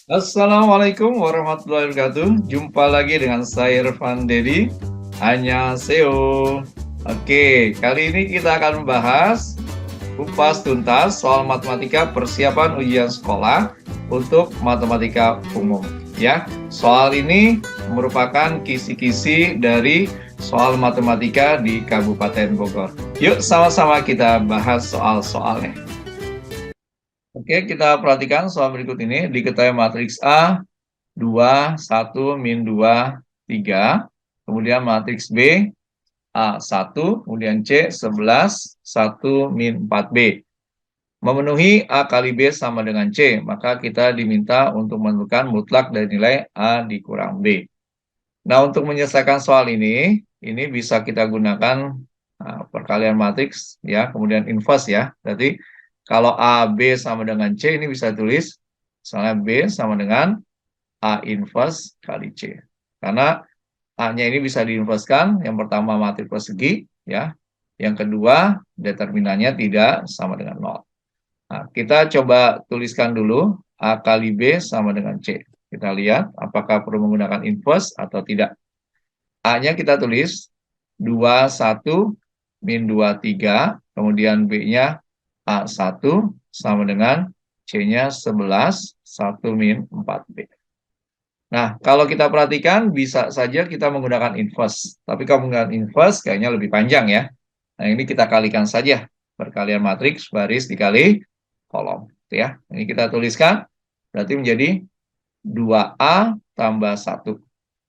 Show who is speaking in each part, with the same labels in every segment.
Speaker 1: Assalamualaikum warahmatullahi wabarakatuh. Jumpa lagi dengan saya Irfan Dedi. Annyeonghaseyo. Oke, kali ini kita akan membahas kupas tuntas soal matematika persiapan ujian sekolah untuk matematika umum. Ya, soal ini merupakan kisi-kisi dari soal matematika di Kabupaten Bogor. Yuk sama-sama kita bahas soal-soalnya. Oke, kita perhatikan soal berikut ini. Diketahui matriks A 2, 1, min 2, 3. Kemudian matriks B, A1, kemudian C, 11, 1, min 4B. Memenuhi A kali B sama dengan C, maka kita diminta untuk menentukan mutlak dari nilai A dikurang B. Nah, untuk menyelesaikan soal ini bisa kita gunakan perkalian matriks, ya, kemudian inverse ya. Berarti kalau A, B sama dengan C, ini bisa tulis, misalnya B sama dengan A inverse kali C. Karena A-nya ini bisa diinverskan, yang pertama matriks persegi, ya. Yang kedua, determinannya tidak sama dengan 0. Nah, kita coba tuliskan dulu A kali B sama dengan C. Kita lihat apakah perlu menggunakan inverse atau tidak. A-nya kita tulis 2, 1, min 2, 3. Kemudian B-nya A1 sama dengan C-nya 11, 1, min 4B. Nah, kalau kita perhatikan, bisa saja kita menggunakan inverse. Tapi kalau menggunakan inverse, kayaknya lebih panjang ya. Nah, ini kita kalikan saja. Perkalian matriks, baris dikali kolom. Ya. Ini kita tuliskan, berarti menjadi 2A tambah 1.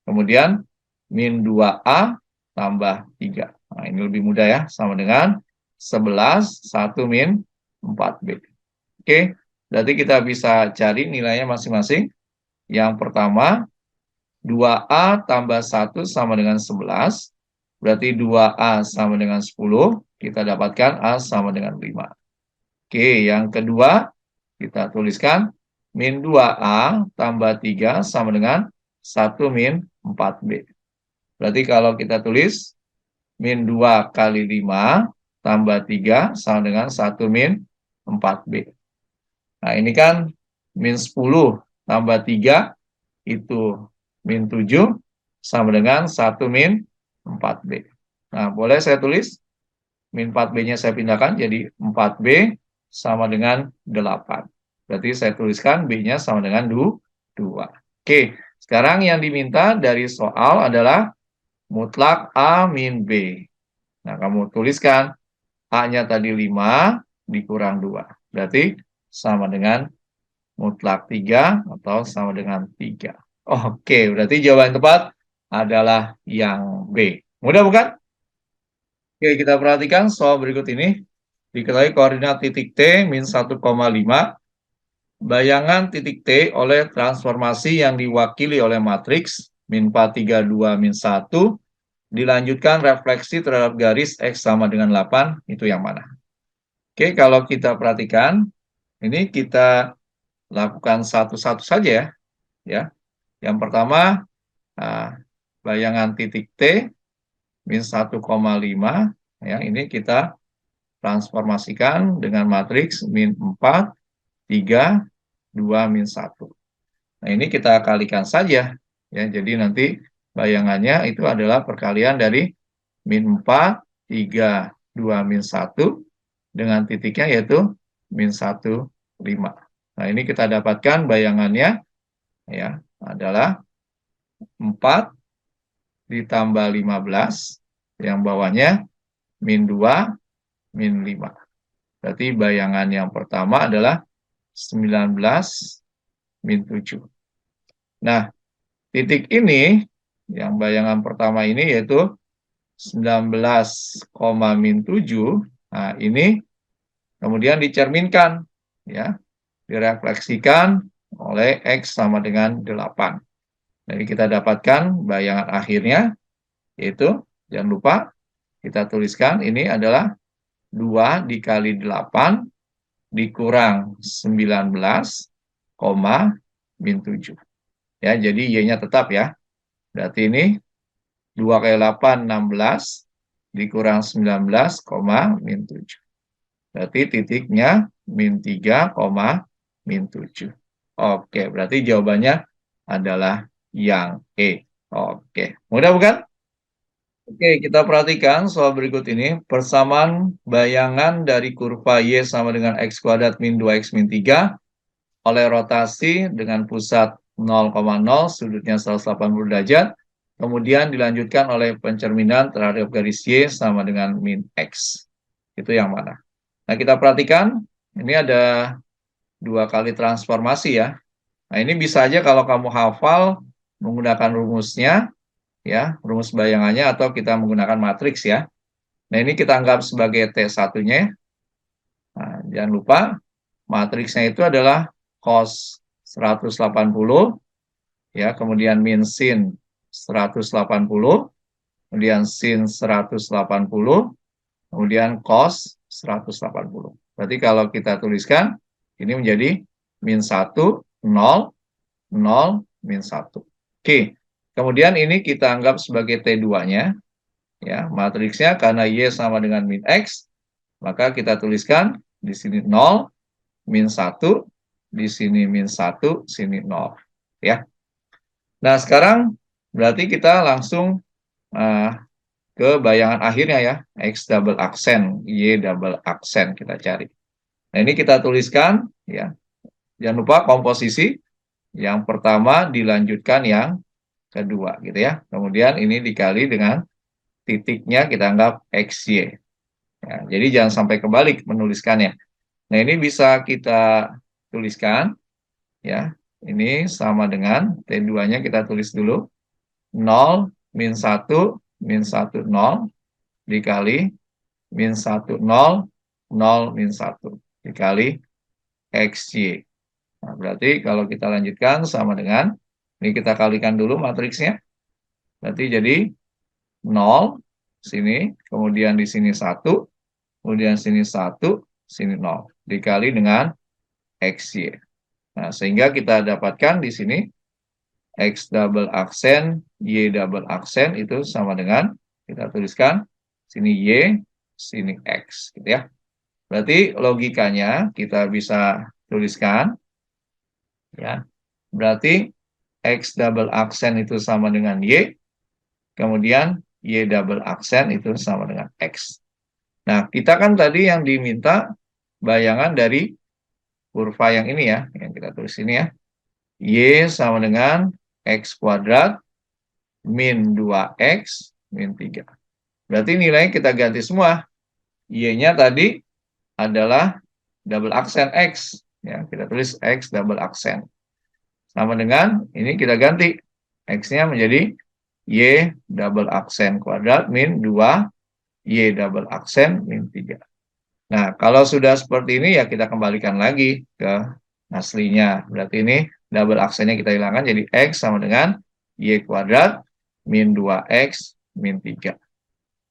Speaker 1: Kemudian, min 2A tambah 3. Nah, ini lebih mudah ya, sama dengan 11, 1 min 4B. Oke, berarti kita bisa cari nilainya masing-masing. Yang pertama, 2A tambah 1 sama dengan 11. Berarti 2A sama dengan 10. Kita dapatkan A sama dengan 5. Oke, yang kedua, kita tuliskan min 2A tambah 3 sama dengan 1 min 4B. Berarti kalau kita tulis min 2 kali 5 tambah 3 sama dengan 1 min 4B. Nah, ini kan min 10 tambah 3 itu min 7 sama dengan 1 min 4B. Nah, boleh saya tulis min 4B-nya saya pindahkan jadi 4B sama dengan 8. Berarti saya tuliskan B-nya sama dengan 2. Oke, sekarang yang diminta dari soal adalah mutlak A min B. Nah, kamu tuliskan A-nya tadi 5 dikurang 2. Berarti sama dengan mutlak 3 atau sama dengan 3. Oke, berarti jawaban tepat adalah yang B. Mudah bukan? Oke, kita perhatikan soal berikut ini. Diketahui koordinat titik T min 1,5. Bayangan titik T oleh transformasi yang diwakili oleh matriks min 4, 3, 2, min 1. Dilanjutkan refleksi terhadap garis X sama dengan 8. Itu yang mana? Oke, kalau kita perhatikan, ini kita lakukan satu-satu saja ya. Ya, yang pertama, bayangan titik T min 1,5, ya, ini kita transformasikan dengan matriks min 4, 3, 2, min 1. Nah, ini kita kalikan saja, ya, jadi nanti bayangannya itu adalah perkalian dari min 4, 3, 2, min 1 dengan titiknya yaitu min 1, 5. Nah, ini kita dapatkan bayangannya, ya, adalah 4 ditambah 15, yang bawahnya min 2, min 5. Berarti bayangan yang pertama adalah 19, min 7. Nah, titik ini, yang bayangan pertama ini yaitu 19, min 7. Nah, ini kemudian dicerminkan, ya, direfleksikan oleh X sama dengan 8. Jadi kita dapatkan bayangan akhirnya, yaitu, jangan lupa, kita tuliskan ini adalah 2 dikali 8 dikurang 19, min 7. Ya, jadi Y-nya tetap ya. Berarti ini 2 kali 8, 16, dikurang 19, min 7. Berarti titiknya min 3, min 7. Oke, berarti jawabannya adalah yang E. Oke, mudah bukan? Oke, kita perhatikan soal berikut ini. Persamaan bayangan dari kurva Y sama dengan X kuadrat min 2X min 3 oleh rotasi dengan pusat 0,0, sudutnya 180 derajat. Kemudian dilanjutkan oleh pencerminan terhadap garis Y sama dengan min X. Itu yang mana? Nah, kita perhatikan. Ini ada dua kali transformasi ya. Nah, ini bisa aja kalau kamu hafal menggunakan rumusnya, ya, rumus bayangannya, atau kita menggunakan matriks ya. Nah, ini kita anggap sebagai T1-nya. Nah, jangan lupa, matriksnya itu adalah cos 180, ya, kemudian min sin 180, kemudian sin 180, kemudian cos 180. Berarti kalau kita tuliskan, ini menjadi min 1, 0, 0, min 1. Oke, kemudian ini kita anggap sebagai T2-nya, ya, matriksnya karena Y sama dengan min X, maka kita tuliskan di sini 0, min 1, di sini min 1, sini 0. Ya. Nah, sekarang berarti kita langsung ke bayangan akhirnya ya, X double aksen, Y double aksen kita cari. Nah, ini kita tuliskan, ya. Jangan lupa komposisi. Yang pertama dilanjutkan yang kedua, gitu ya. Kemudian ini dikali dengan titiknya kita anggap XY. Ya, jadi jangan sampai kebalik menuliskannya. Nah, ini bisa kita tuliskan, ya. Ini sama dengan T2-nya kita tulis dulu. 0, min 1, min 1, 0, dikali min 1, 0, 0, min 1, dikali XY. Nah, berarti kalau kita lanjutkan sama dengan, ini kita kalikan dulu matriksnya. Berarti jadi 0, sini, kemudian di sini 1, kemudian sini 1, sini 0. Dikali dengan XY. Nah, sehingga kita dapatkan di sini X double aksen, Y double aksen itu sama dengan, kita tuliskan, sini Y, sini X. Gitu ya. Berarti logikanya kita bisa tuliskan, ya. Berarti X double aksen itu sama dengan Y, kemudian Y double aksen itu sama dengan X. Nah, kita kan tadi yang diminta bayangan dari kurva yang ini ya, yang kita tulis ini ya. Y sama dengan X kuadrat min 2X min 3. Berarti nilainya kita ganti semua. Y-nya tadi adalah double aksen X. Ya, kita tulis X double aksen. Sama dengan, ini kita ganti. X-nya menjadi Y double aksen kuadrat min 2 Y double aksen min 3. Nah, kalau sudah seperti ini ya kita kembalikan lagi ke aslinya. Berarti ini double aksennya kita hilangkan jadi X sama dengan Y kuadrat min 2X min 3.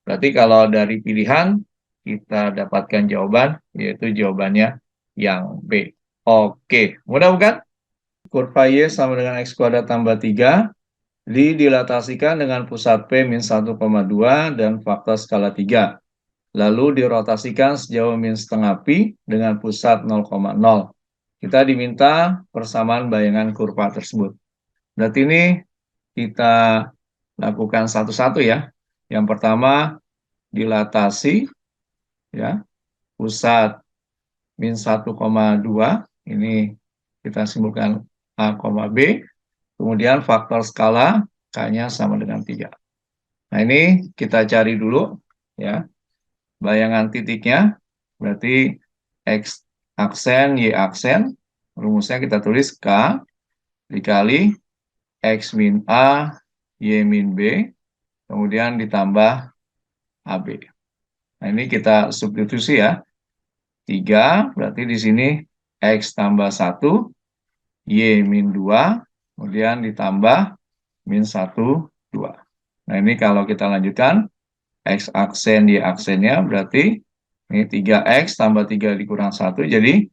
Speaker 1: Berarti kalau dari pilihan kita dapatkan jawaban, yaitu jawabannya yang B. Oke, mudah bukan? Kurva Y sama dengan X kuadrat tambah 3 didilatasikan dengan pusat P min 1,2 dan faktor skala 3. Lalu dirotasikan sejauh min setengah pi dengan pusat 0,0. Kita diminta persamaan bayangan kurva tersebut. Berarti ini kita lakukan satu-satu ya. Yang pertama dilatasi, ya, pusat min 1,2. Ini kita simpulkan A, B. Kemudian faktor skala K-nya sama dengan 3. Nah, ini kita cari dulu, ya, bayangan titiknya. Berarti X aksen, Y aksen. Rumusnya kita tulis K dikali X min A, Y min B. Kemudian ditambah AB. Nah, ini kita substitusi ya. 3, berarti di sini X tambah 1, Y min 2, kemudian ditambah min 1, 2. Nah, ini kalau kita lanjutkan, X aksen, Y aksennya, berarti ini 3X tambah 3 dikurang 1, jadi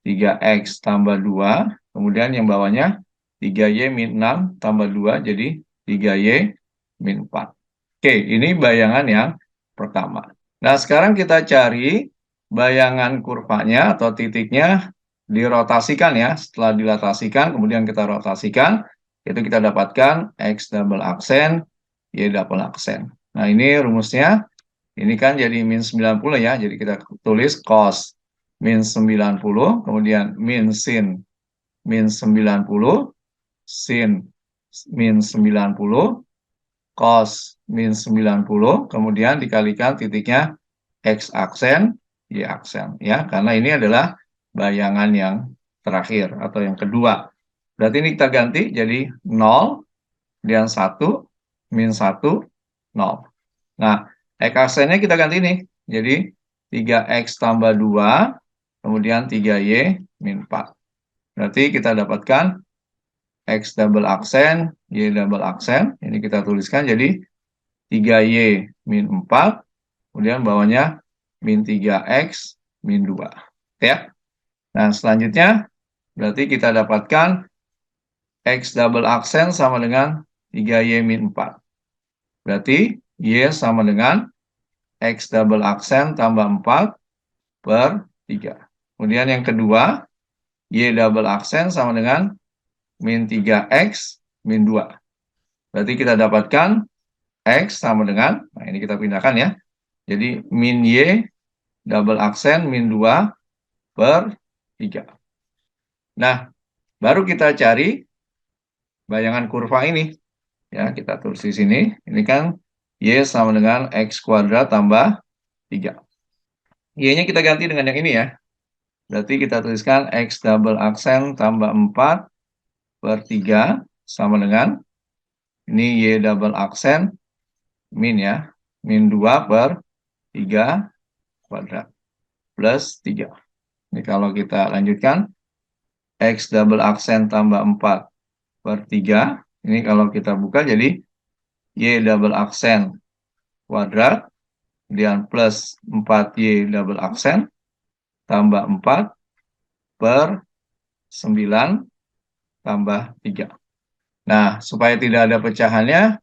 Speaker 1: 3X tambah 2, kemudian yang bawahnya 3Y min 6 tambah 2, jadi 3Y min 4. Oke, ini bayangan yang pertama. Nah, sekarang kita cari bayangan kurvanya atau titiknya dirotasikan ya. Setelah dirotasikan, kemudian kita rotasikan, itu kita dapatkan X double aksen, Y double aksen. Nah, ini rumusnya, ini kan jadi min 90 ya, jadi kita tulis cos min 90, kemudian min sin min 90, sin min 90, cos min 90, kemudian dikalikan titiknya X aksen, Y aksen. Ya, karena ini adalah bayangan yang terakhir atau yang kedua. Berarti ini kita ganti jadi 0, dan 1, min 1, 0. Nah, X aksennya kita ganti nih. Jadi 3X tambah 2, kemudian 3Y min 4. Berarti kita dapatkan X double aksen, Y double aksen. Ini kita tuliskan jadi 3Y min 4, kemudian bawahnya min 3X min 2. Ya. Nah, selanjutnya berarti kita dapatkan X double aksen sama dengan 3Y min 4. Berarti Y sama dengan X double aksen tambah 4 per 3. Kemudian yang kedua, Y double aksen sama dengan min 3X min 2. Berarti kita dapatkan X sama dengan, nah ini kita pindahkan ya. Jadi min Y double aksen min 2 per 3. Nah, baru kita cari bayangan kurva ini. Ya, kita tulis di sini. Ini kan Y sama dengan X kuadrat tambah 3. Y-nya kita ganti dengan yang ini ya. Berarti kita tuliskan X double aksen tambah 4 per 3 sama dengan, ini Y double aksen min ya, min 2 per 3 kuadrat plus 3. Ini kalau kita lanjutkan, X double aksen tambah 4 per 3. Ini kalau kita buka jadi Y double aksen kuadrat, kemudian plus 4Y double aksen, tambah 4 per 9 tambah 3. Nah, supaya tidak ada pecahannya,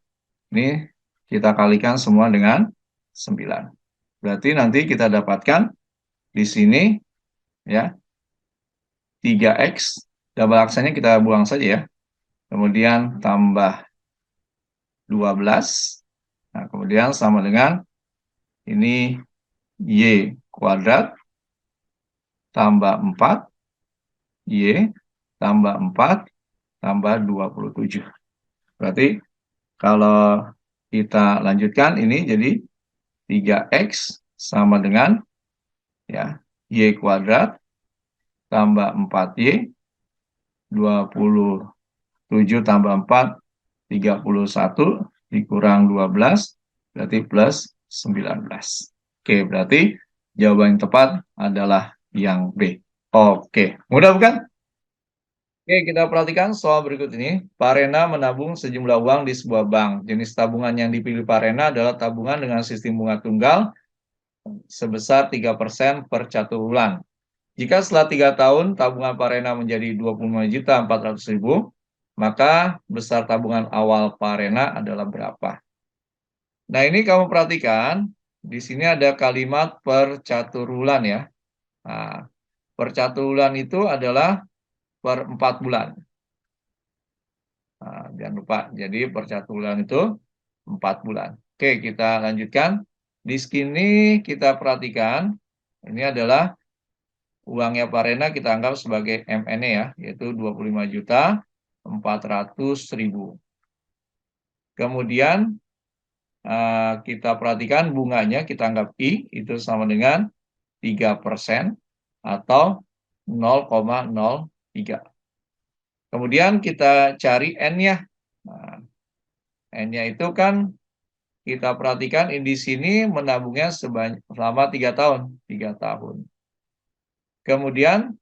Speaker 1: ini kita kalikan semua dengan 9. Berarti nanti kita dapatkan di sini ya 3X, double aksennya kita buang saja ya. Kemudian tambah 12. Nah, kemudian sama dengan ini Y kuadrat tambah 4, Y tambah 4 tambah 27. Berarti kalau kita lanjutkan ini jadi 3X sama dengan ya Y kuadrat tambah 4Y, 27 tambah 4, 31, dikurang 12, berarti plus 19. Oke, berarti jawaban yang tepat adalah yang B. Oke, mudah bukan? Oke, kita perhatikan soal berikut ini. Pak Rena menabung sejumlah uang di sebuah bank. Jenis tabungan yang dipilih Pak Rena adalah tabungan dengan sistem bunga tunggal sebesar 3% per bulan. Jika setelah 3 tahun tabungan Pak Rena menjadi 25.400.000, maka besar tabungan awal Pak Rena adalah berapa? Nah, ini kamu perhatikan, di sini ada kalimat per bulan ya. Nah, per bulan itu adalah per 4 bulan. Nah, jangan lupa, jadi per bulan itu 4 bulan. Oke, kita lanjutkan. Di sini kita perhatikan, ini adalah uangnya Pak Rena kita anggap sebagai MN ya, yaitu 25.400.000. Kemudian kita perhatikan bunganya kita anggap I, itu sama dengan 3% atau 0,03. Kemudian kita cari N-nya. Nah, N-nya itu kan kita perhatikan di sini menabungnya selama 3 tahun. 3 tahun. Kemudian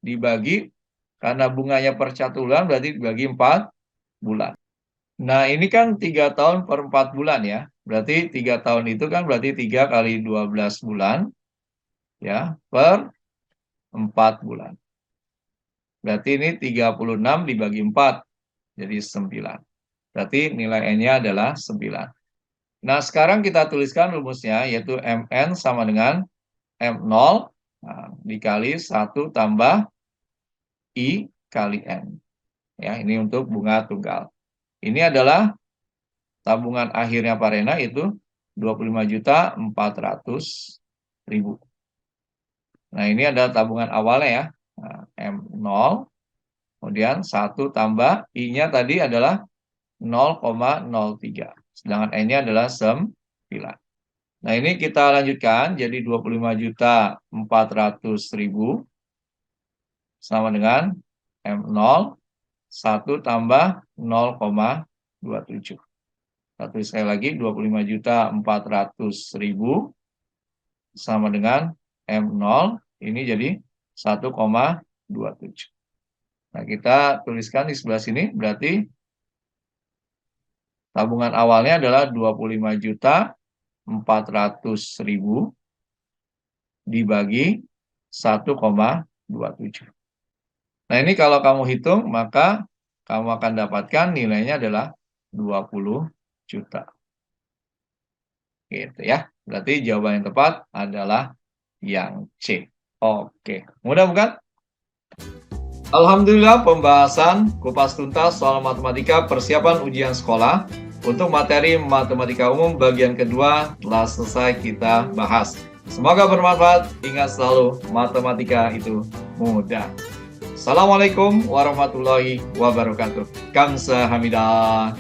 Speaker 1: dibagi, karena bunganya per bulan berarti dibagi 4 bulan. Nah, ini kan 3 tahun per 4 bulan ya. Berarti 3 tahun itu kan berarti 3 kali 12 bulan ya per 4 bulan. Berarti ini 36 dibagi 4, jadi 9. Berarti nilai N-nya adalah 9. Nah, sekarang kita tuliskan rumusnya, yaitu MN sama dengan M0. Nah, dikali 1 tambah I kali N. Ya, ini untuk bunga tunggal. Ini adalah tabungan akhirnya Pak Rena itu 25.400.000. Nah, ini ada tabungan awalnya ya. Nah, M0, kemudian 1 tambah I-nya tadi adalah 0,03. Sedangkan N-nya adalah 9. Nah, ini kita lanjutkan jadi 25.400.000 sama dengan M0, 1 tambah 0,27. Satu sekali lagi 25.400.000 sama dengan M0, ini jadi 1,27. Nah, kita tuliskan di sebelah sini, berarti tabungan awalnya adalah 25.400.000 dibagi 1,27. Nah, ini kalau kamu hitung, maka kamu akan dapatkan nilainya adalah 20 juta. Gitu ya. Berarti jawaban yang tepat adalah yang C. Oke, mudah bukan? Alhamdulillah, pembahasan kupas tuntas soal matematika persiapan ujian sekolah untuk materi matematika umum bagian kedua telah selesai kita bahas. Semoga bermanfaat. Ingat selalu, matematika itu mudah. Assalamualaikum warahmatullahi wabarakatuh. Kamsahamnida.